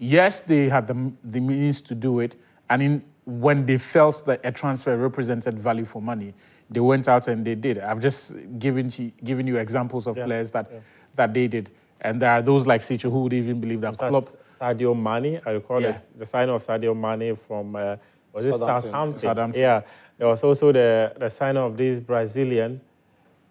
yes, they had the means to do it, and when they felt that a transfer represented value for money, they went out and they did. I've just given you examples of players that they did, and there are those like Sicho who would even believe that club. Sadio Mane, I recall the signing of Sadio Mane from was it Southampton? Yeah, there was also the signing of this Brazilian.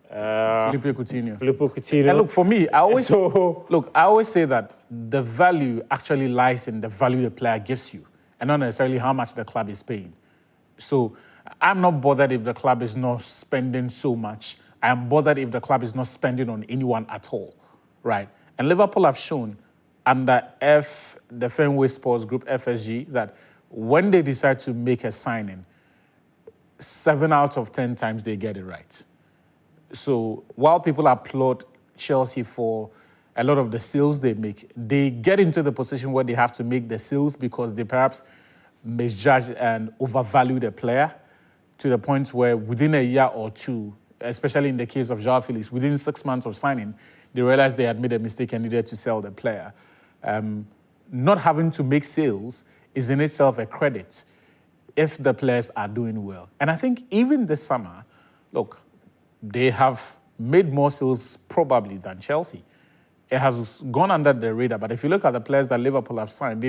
Felipe Coutinho. And look, for me, I always say that the value actually lies in the value the player gives you, and not necessarily how much the club is paying. So I'm not bothered if the club is not spending so much. I am bothered if the club is not spending on anyone at all, right? And Liverpool have shown under the Fenway Sports Group, FSG, that when they decide to make a signing, 7 out of 10 times they get it right. So while people applaud Chelsea for a lot of the sales they make, they get into the position where they have to make the sales because they perhaps misjudge and overvalue the player to the point where within a year or two, especially in the case of Joao Felix, within 6 months of signing, they realized they had made a mistake and needed to sell the player. Not having to make sales is in itself a credit if the players are doing well. And I think even this summer, look, they have made more sales probably than Chelsea. It has gone under the radar, but if you look at the players that Liverpool have signed,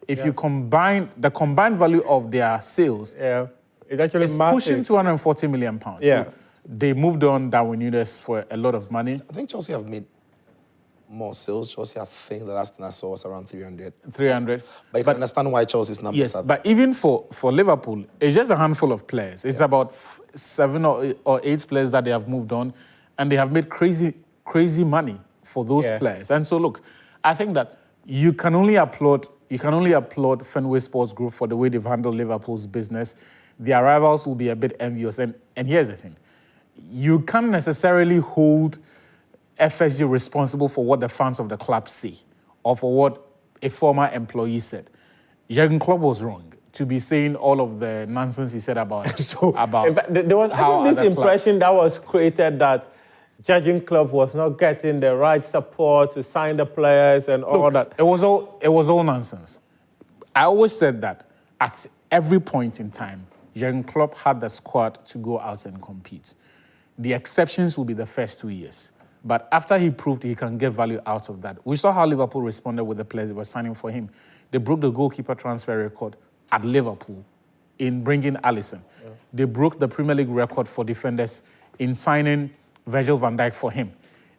if you combine the combined value of their sales, it's actually pushing £240 million. Yeah. So they moved on Darwin Núñez for a lot of money. I think Chelsea have made more sales. Chelsea, I think the last thing I saw was around 300. 300. But you can understand why Chelsea's numbers yes, but even for Liverpool, it's just a handful of players. It's about 7 or 8 players that they have moved on, and they have made crazy money for those players. And so, look, I think that you can only applaud Fenway Sports Group for the way they've handled Liverpool's business. Their rivals will be a bit envious. And here's the thing. You can't necessarily hold FSG responsible for what the fans of the club say or for what a former employee said. Jurgen Klopp was wrong to be saying all of the nonsense he said about in fact, there was this impression that was created that Jurgen Klopp was not getting the right support to sign the players and all that. It was all nonsense. I always said that at every point in time, Jurgen Klopp had the squad to go out and compete. The exceptions will be the first 2 years. But after he proved he can get value out of that, we saw how Liverpool responded with the players they were signing for him. They broke the goalkeeper transfer record at Liverpool in bringing Alisson. Yeah. They broke the Premier League record for defenders in signing Virgil van Dijk for him.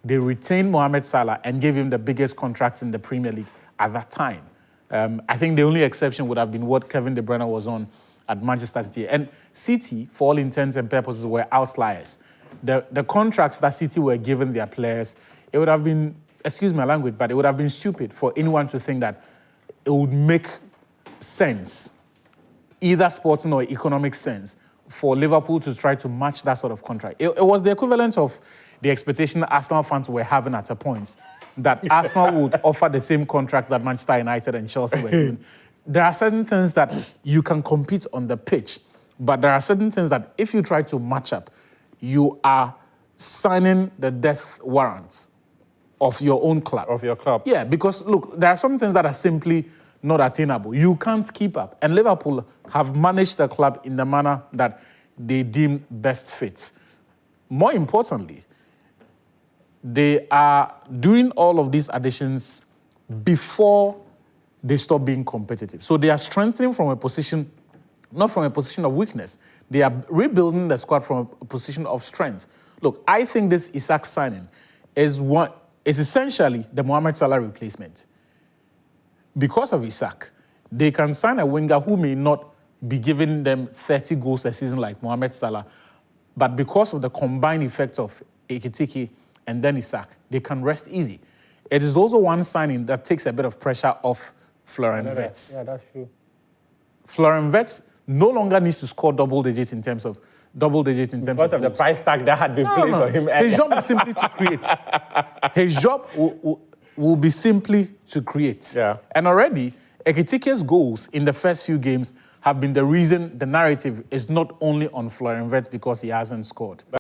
They retained Mohamed Salah and gave him the biggest contract in the Premier League at that time. I think the only exception would have been what Kevin De Bruyne was on at Manchester City. And City, for all intents and purposes, were outliers. The contracts that City were giving their players, it would have been, excuse my language, but it would have been stupid for anyone to think that it would make sense, either sporting or economic sense, for Liverpool to try to match that sort of contract. It was the equivalent of the expectation that Arsenal fans were having at a point, that Arsenal would offer the same contract that Manchester United and Chelsea were given. There are certain things that you can compete on the pitch, but there are certain things that if you try to match up, you are signing the death warrants of your own club. Of your club. Yeah, because, look, there are some things that are simply not attainable. You can't keep up. And Liverpool have managed the club in the manner that they deem best fits. More importantly, they are doing all of these additions before they stop being competitive. So they are strengthening from a position, not from a position of weakness. They are rebuilding the squad from a position of strength. Look, I think this Isak signing is essentially the Mohamed Salah replacement. Because of Isak, they can sign a winger who may not be giving them 30 goals a season like Mohamed Salah, but because of the combined effect of Ekitike and then Isak, they can rest easy. It is also one signing that takes a bit of pressure off Florian Wirtz. Yeah, that's true. Florian Wirtz no longer needs to score double digits in terms of goals. Because of the price tag that had been placed on him. His job is simply to create. His job will be simply to create. Yeah. And already, Ekitike's goals in the first few games have been the reason the narrative is not only on Florian Wirtz because he hasn't scored.